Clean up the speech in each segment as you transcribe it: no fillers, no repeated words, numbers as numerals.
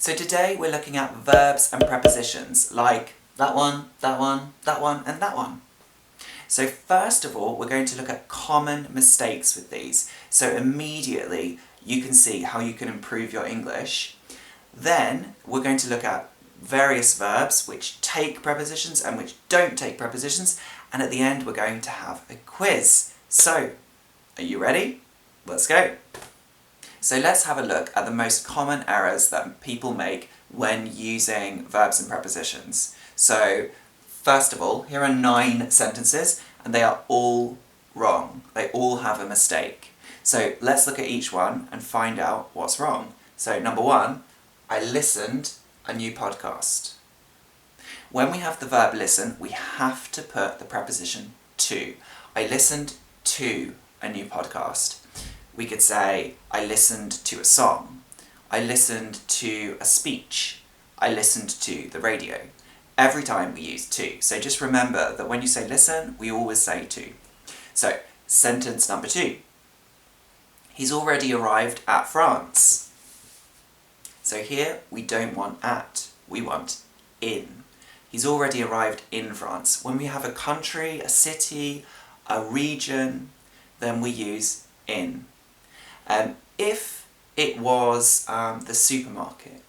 So today we're looking at verbs and prepositions, like that one, that one, that one, and that one. So first of all, we're going to look at common mistakes with these. So immediately you can see how you can improve your English. Then we're going to look at various verbs which take prepositions and which don't take prepositions. And at the end we're going to have a quiz. So, are you ready? Let's go. So let's have a look at the most common errors that people make when using verbs and prepositions. So, first of all, here are 9 sentences and they are all wrong. They all have a mistake. So let's look at each one and find out what's wrong. So number 1, I listened a new podcast. When we have the verb listen, we have to put the preposition to. I listened to a new podcast. We could say, I listened to a song. I listened to a speech. I listened to the radio. Every time we use to. So just remember that when you say listen, we always say to. So, sentence number 2. He's already arrived at France. So here, we don't want at, we want in. He's already arrived in France. When we have a country, a city, a region, then we use in. If it was the supermarket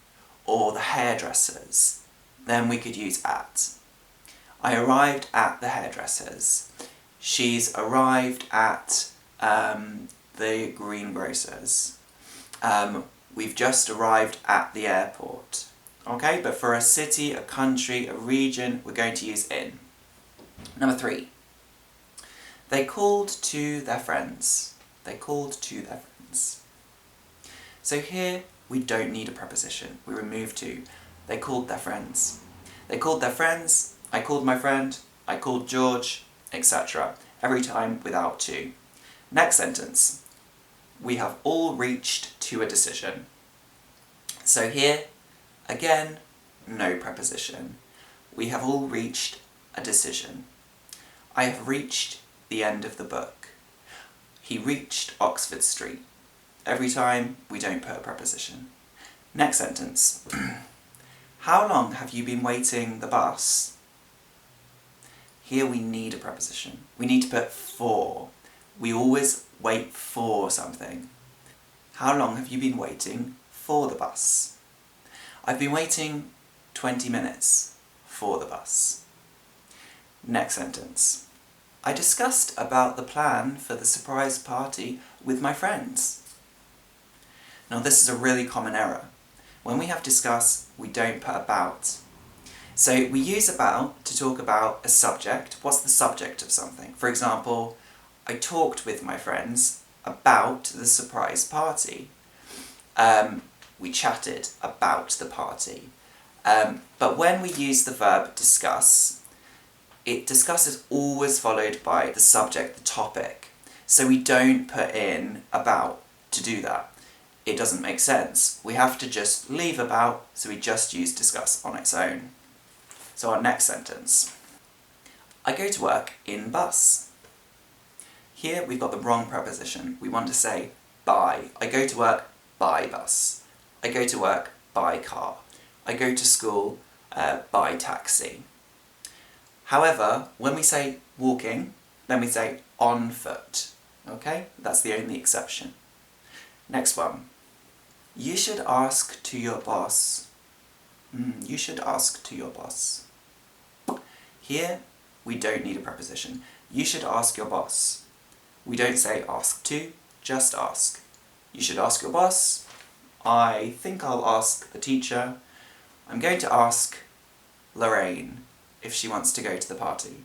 or the hairdressers, then we could use at. I arrived at the hairdressers. She's arrived at the greengrocers. We've just arrived at the airport. Okay, but for a city, a country, a region, we're going to use in. Number 3. They called to their friends. They called to their friends. So here, we don't need a preposition. We remove to. They called their friends. They called their friends. I called my friend. I called George, etc. Every time without to. Next sentence. We have all reached to a decision. So here, again, no preposition. We have all reached a decision. I have reached the end of the book. He reached Oxford Street. Every time, we don't put a preposition. Next sentence. How long have you been waiting the bus? Here we need a preposition. We need to put for. We always wait for something. How long have you been waiting for the bus? I've been waiting 20 minutes for the bus. Next sentence. I discussed about the plan for the surprise party with my friends. Now this is a really common error. When we have discuss, we don't put about. So we use about to talk about a subject. What's the subject of something? For example, I talked with my friends about the surprise party. We chatted about the party. But when we use the verb discuss, discuss is always followed by the subject, the topic. So we don't put in about to do that. It doesn't make sense. We have to just leave about, so we just use discuss on its own. So our next sentence. I go to work in bus. Here we've got the wrong preposition. We want to say by. I go to work by bus. I go to work by car. I go to school by taxi. However, when we say walking, then we say on foot. Okay? That's the only exception. Next one. You should ask to your boss. You should ask to your boss. Here, we don't need a preposition. You should ask your boss. We don't say ask to, just ask. You should ask your boss. I think I'll ask the teacher. I'm going to ask Lorraine if she wants to go to the party.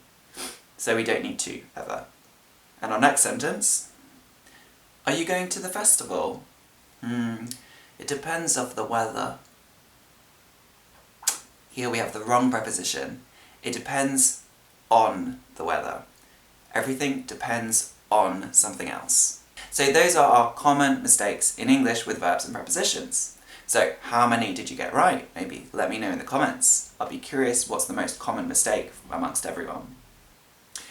So we don't need to, ever. And our next sentence. Are you going to the festival? It depends of the weather. Here we have the wrong preposition. It depends on the weather. Everything depends on something else. So those are our common mistakes in English with verbs and prepositions. So how many did you get right? Maybe let me know in the comments. I'll be curious what's the most common mistake amongst everyone.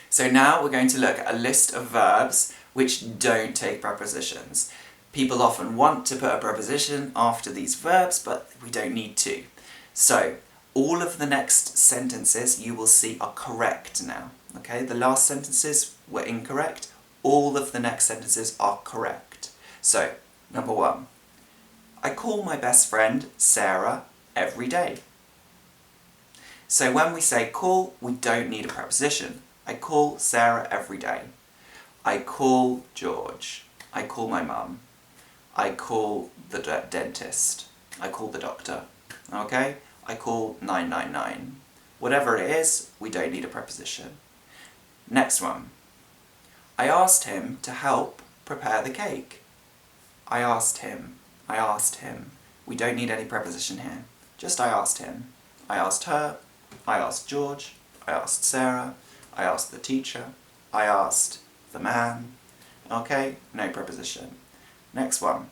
So now we're going to look at a list of verbs which don't take prepositions. People often want to put a preposition after these verbs, but we don't need to. So, all of the next sentences you will see are correct now. Okay, the last sentences were incorrect. All of the next sentences are correct. So, number 1. I call my best friend Sarah every day. So when we say call, we don't need a preposition. I call Sarah every day. I call George. I call my mum. I call the dentist. I call the doctor. Okay? I call 999. Whatever it is, we don't need a preposition. Next one. I asked him to help prepare the cake. I asked him. I asked him. We don't need any preposition here. Just I asked him. I asked her. I asked George. I asked Sarah. I asked the teacher. I asked the man. Okay, no preposition. Next one.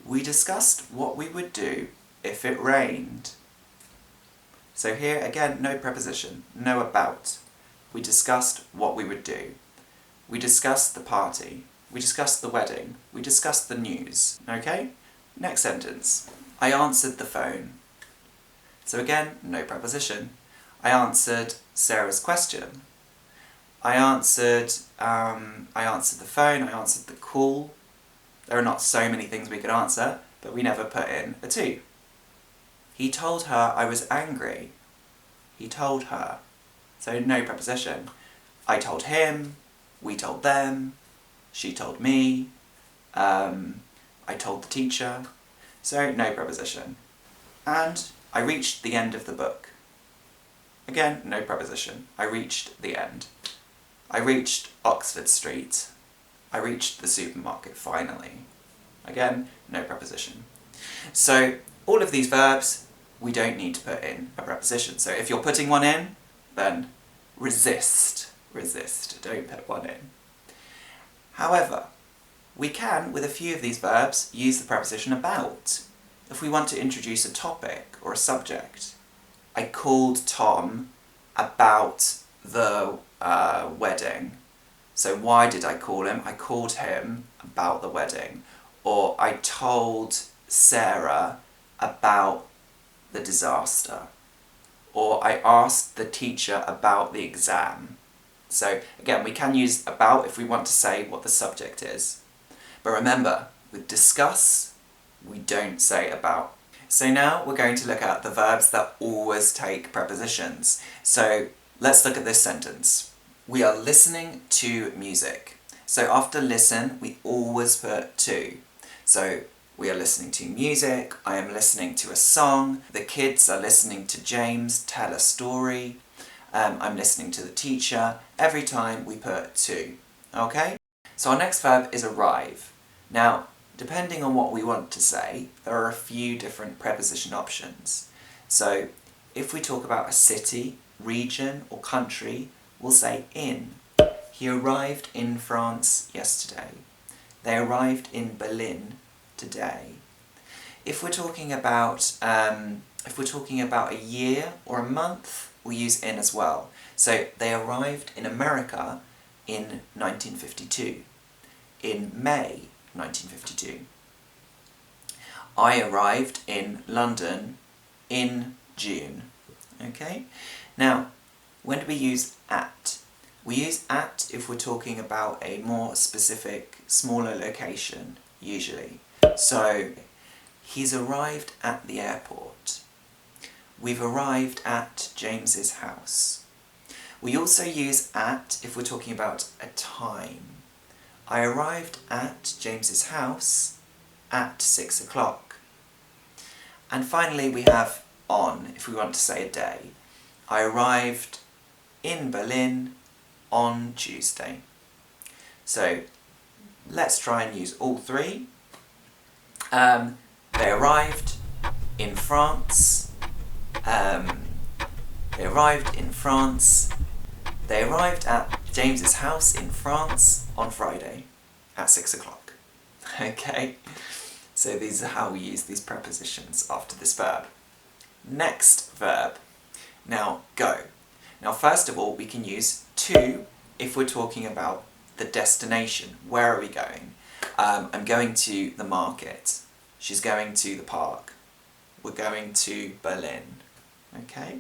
We discussed what we would do if it rained. So here again, no preposition, no about. We discussed what we would do. We discussed the party. We discussed the wedding. We discussed the news. Okay? Next sentence. I answered the phone. So again, no preposition. I answered Sarah's question. I answered the phone, I answered the call. There are not so many things we could answer, but we never put in a to. He told her I was angry. He told her. So no preposition. I told him, we told them, she told me, I told the teacher. So no preposition. And I reached the end of the book. Again, no preposition. I reached the end. I reached Oxford Street. I reached the supermarket finally. Again, no preposition. So, all of these verbs, we don't need to put in a preposition. So if you're putting one in, then resist. Resist. Don't put one in. However, we can, with a few of these verbs, use the preposition about. If we want to introduce a topic or a subject. I called Tom about the wedding. So why did I call him? I called him about the wedding. Or I told Sarah about the disaster. Or I asked the teacher about the exam. So again, we can use about if we want to say what the subject is. But remember, with discuss, we don't say about. So now we're going to look at the verbs that always take prepositions. So let's look at this sentence. We are listening to music. So after listen, we always put to. So we are listening to music, I am listening to a song, the kids are listening to James tell a story, I'm listening to the teacher. Every time we put to. Okay? So our next verb is arrive. Now, depending on what we want to say, there are a few different preposition options. So, if we talk about a city, region or country, we'll say in. He arrived in France yesterday. They arrived in Berlin today. If we're talking about a year or a month, we'll use in as well. So they arrived in America in 1952. In May 1952. I arrived in London in June. Okay? Now, when do we use at? We use at if we're talking about a more specific, smaller location, usually. So, he's arrived at the airport. We've arrived at James's house. We also use at if we're talking about a time. I arrived at James's house at 6 o'clock. And finally we have on, if we want to say a day. I arrived in Berlin on Tuesday. So let's try and use all three. They arrived in France. They arrived in France. They arrived at James's house in France on Friday at 6 o'clock. Okay, so these are how we use these prepositions after this verb. Next verb. Now, go. Now, first of all, we can use to if we're talking about the destination. Where are we going? I'm going to the market. She's going to the park. We're going to Berlin. Okay?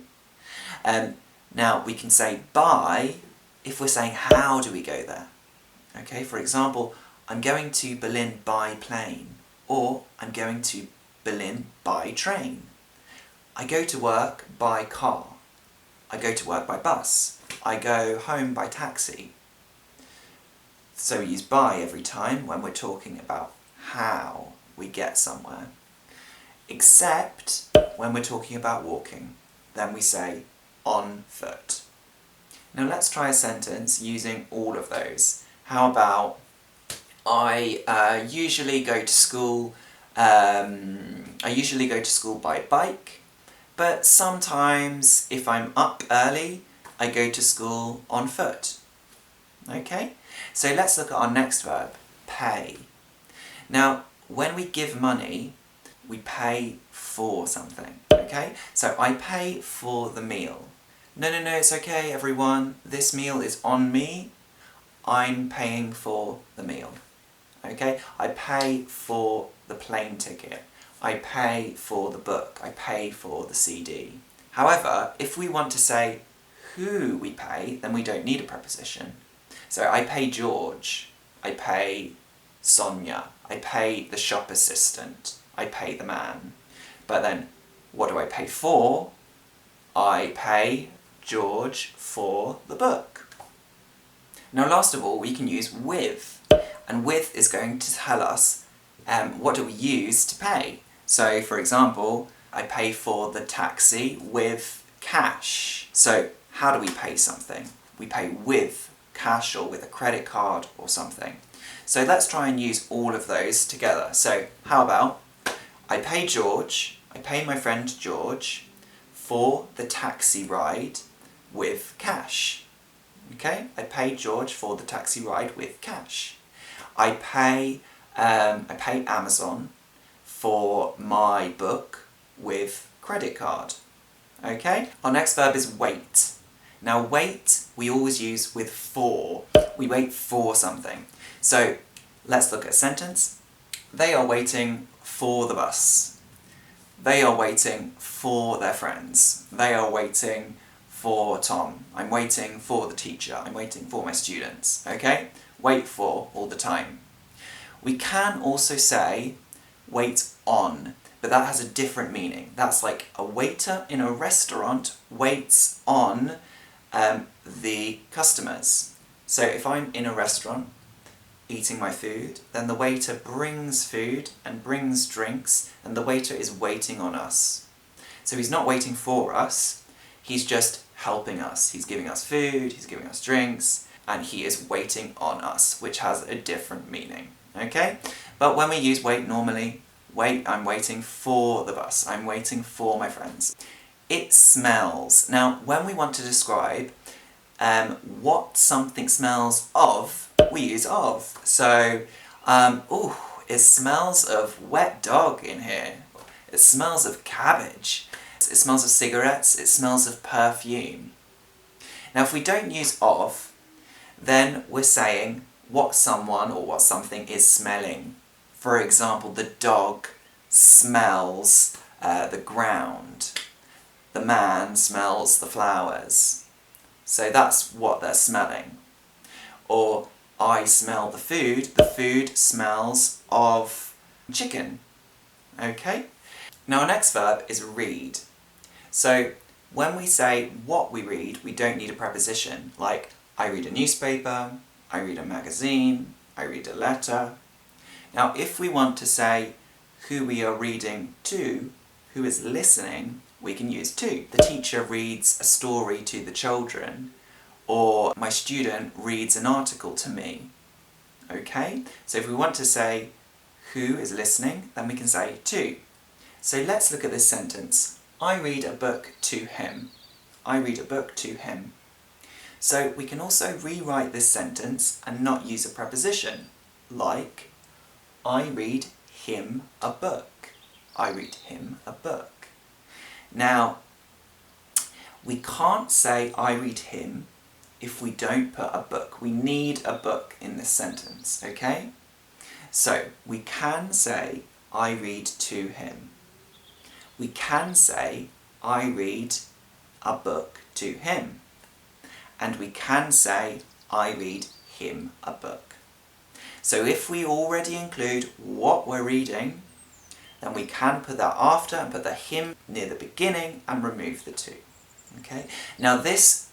Now, we can say by if we're saying how do we go there. Okay? For example, I'm going to Berlin by plane. Or I'm going to Berlin by train. I go to work by car. I go to work by bus. I go home by taxi. So we use by every time when we're talking about how we get somewhere. Except when we're talking about walking. Then we say on foot. Now let's try a sentence using all of those. How about I usually go to school by bike, but sometimes if I'm up early, I go to school on foot. Okay? So let's look at our next verb, pay. Now, when we give money, we pay for something, okay? So I pay for the meal. No, it's okay everyone, this meal is on me, I'm paying for the meal. Okay? I pay for the plane ticket. I pay for the book. I pay for the CD. However, if we want to say who we pay, then we don't need a preposition. So I pay George. I pay Sonia. I pay the shop assistant. I pay the man. But then, what do I pay for? I pay George for the book. Now last of all, we can use with. And with is going to tell us what do we use to pay. So, for example, I pay for the taxi with cash. So, how do we pay something? We pay with cash or with a credit card or something. So let's try and use all of those together. So, how about I pay George, I pay my friend George for the taxi ride with cash. Okay? I pay George for the taxi ride with cash. I pay Amazon for my book with credit card. Okay? Our next verb is wait. Now wait, we always use with for. We wait for something. So, let's look at a sentence. They are waiting for the bus. They are waiting for their friends. They are waiting for Tom. I'm waiting for the teacher. I'm waiting for my students. Okay? Wait for all the time. We can also say wait on, but that has a different meaning. That's like a waiter in a restaurant waits on the customers. So if I'm in a restaurant eating my food, then the waiter brings food and brings drinks, and the waiter is waiting on us. So he's not waiting for us, he's just helping us. He's giving us food, he's giving us drinks, and he is waiting on us, which has a different meaning. Okay? But when we use wait normally, wait, I'm waiting for the bus, I'm waiting for my friends. It smells. Now, when we want to describe what something smells of, we use of. So, it smells of wet dog in here. It smells of cabbage. It smells of cigarettes. It smells of perfume. Now, if we don't use of, then we're saying what someone or what something is smelling. For example, the dog smells the ground. The man smells the flowers. So that's what they're smelling. Or I smell the food smells of chicken. Okay? Now our next verb is read. So when we say what we read, we don't need a preposition, like I read a newspaper, I read a magazine, I read a letter. Now if we want to say who we are reading to, who is listening, we can use to. The teacher reads a story to the children, or my student reads an article to me. Okay? So if we want to say who is listening, then we can say to. So let's look at this sentence. I read a book to him. I read a book to him. So we can also rewrite this sentence and not use a preposition, like I read him a book. I read him a book. Now, we can't say I read him if we don't put a book. We need a book in this sentence, okay? So we can say, I read to him. We can say, I read a book to him. And we can say, I read him a book. So if we already include what we're reading, then we can put that after and put the him near the beginning and remove the to. Okay? Now this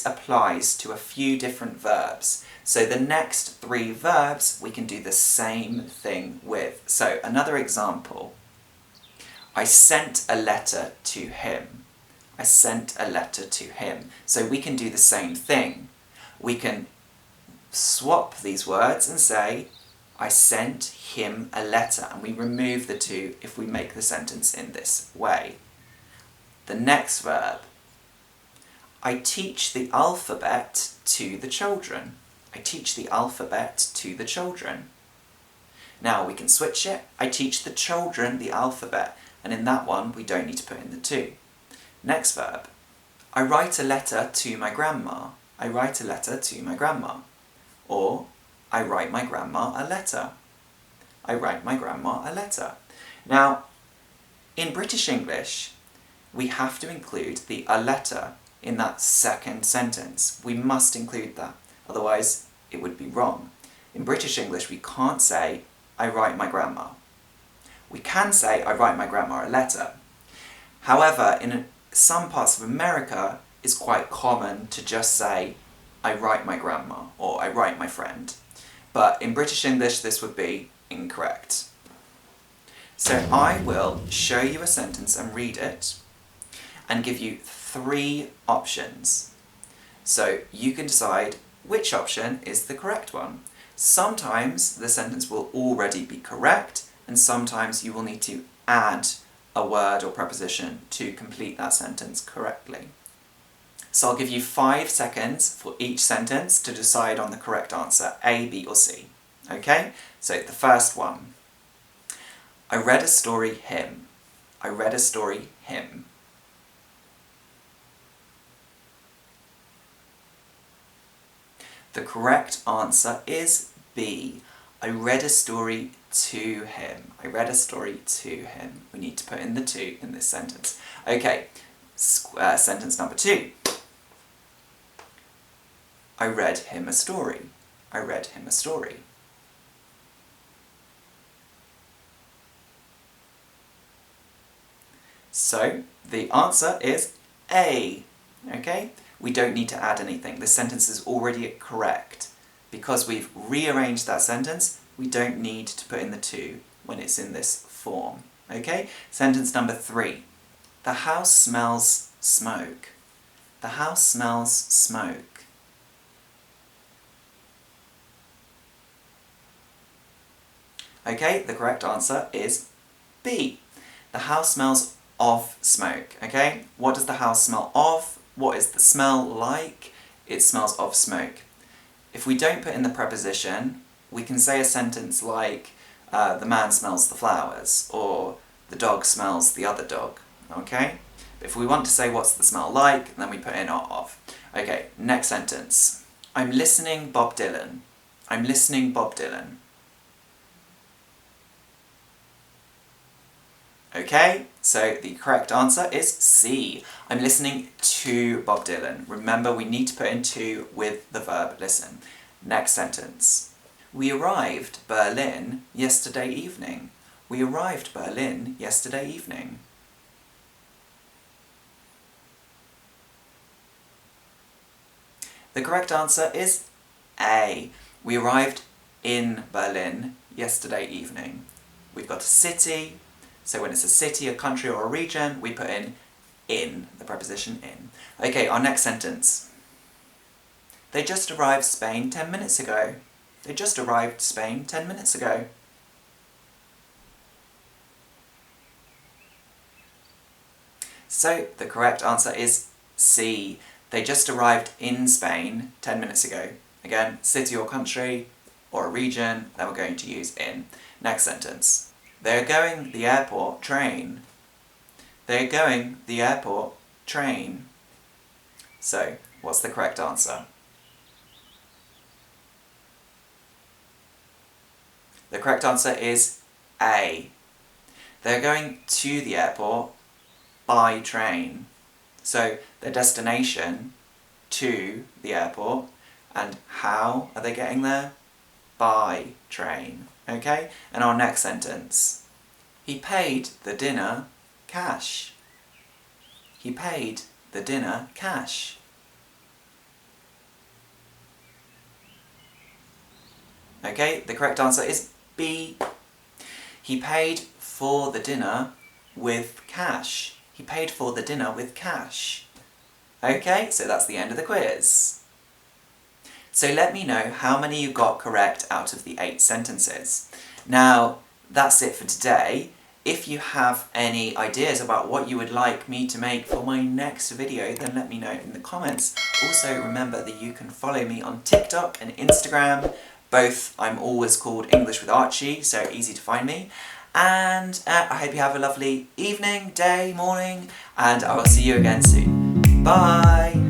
applies to a few different verbs. So the next 3 verbs we can do the same thing with. So another example. I sent a letter to him. I sent a letter to him. So we can do the same thing. We can swap these words and say, I sent him a letter, and we remove the to if we make the sentence in this way. The next verb. I teach the alphabet to the children. I teach the alphabet to the children. Now we can switch it. I teach the children the alphabet, and in that one we don't need to put in the to. Next verb. I write a letter to my grandma. I write a letter to my grandma. Or, I write my grandma a letter. I write my grandma a letter. Now, in British English, we have to include the a letter in that second sentence. We must include that, otherwise it would be wrong. In British English, we can't say, I write my grandma. We can say, I write my grandma a letter. However, in some parts of America, it's quite common to just say, I write my grandma, or I write my friend. But in British English, this would be incorrect. So I will show you a sentence and read it, and give you 3 options. So you can decide which option is the correct one. Sometimes the sentence will already be correct, and sometimes you will need to add a word or preposition to complete that sentence correctly. So I'll give you 5 seconds for each sentence to decide on the correct answer, A, B or C. Okay? So the first one. I read a story him. I read a story him. The correct answer is B. I read a story to him. I read a story to him. We need to put in the to in this sentence. Okay, sentence number 2. I read him a story. I read him a story. So, the answer is A. Okay? We don't need to add anything. This sentence is already correct. Because we've rearranged that sentence, we don't need to put in the to when it's in this form. Okay? Sentence number 3. The house smells smoke. The house smells smoke. Okay, the correct answer is B. The house smells of smoke. Okay? What does the house smell of? What is the smell like? It smells of smoke. If we don't put in the preposition, we can say a sentence like, the man smells the flowers, or the dog smells the other dog. Okay? But if we want to say what's the smell like, then we put in of. Okay, next sentence. I'm listening Bob Dylan. I'm listening Bob Dylan. Okay, so the correct answer is C. I'm listening to Bob Dylan. Remember, we need to put in to with the verb listen. Next sentence. We arrived Berlin yesterday evening. We arrived Berlin yesterday evening. The correct answer is A. We arrived in Berlin yesterday evening. We've got a city. So when it's a city, a country or a region, we put in, the preposition in. Okay, our next sentence. They just arrived Spain 10 minutes ago. They just arrived Spain 10 minutes ago. So the correct answer is C. They just arrived in Spain 10 minutes ago. Again, city or country or a region, then we're going to use in. Next sentence. They're going the airport train. They're going the airport train. So, what's the correct answer? The correct answer is A. They're going to the airport by train. So their destination to the airport, and how are they getting there? By train. Okay? And our next sentence. He paid the dinner cash. He paid the dinner cash. Okay, the correct answer is B. He paid for the dinner with cash. He paid for the dinner with cash. Okay, so that's the end of the quiz. So let me know how many you got correct out of the 8 sentences. Now, that's it for today. If you have any ideas about what you would like me to make for my next video, then let me know in the comments. Also, remember that you can follow me on TikTok and Instagram. Both, I'm always called English with Archie, so easy to find me. And I hope you have a lovely evening, day, morning, and I will see you again soon. Bye!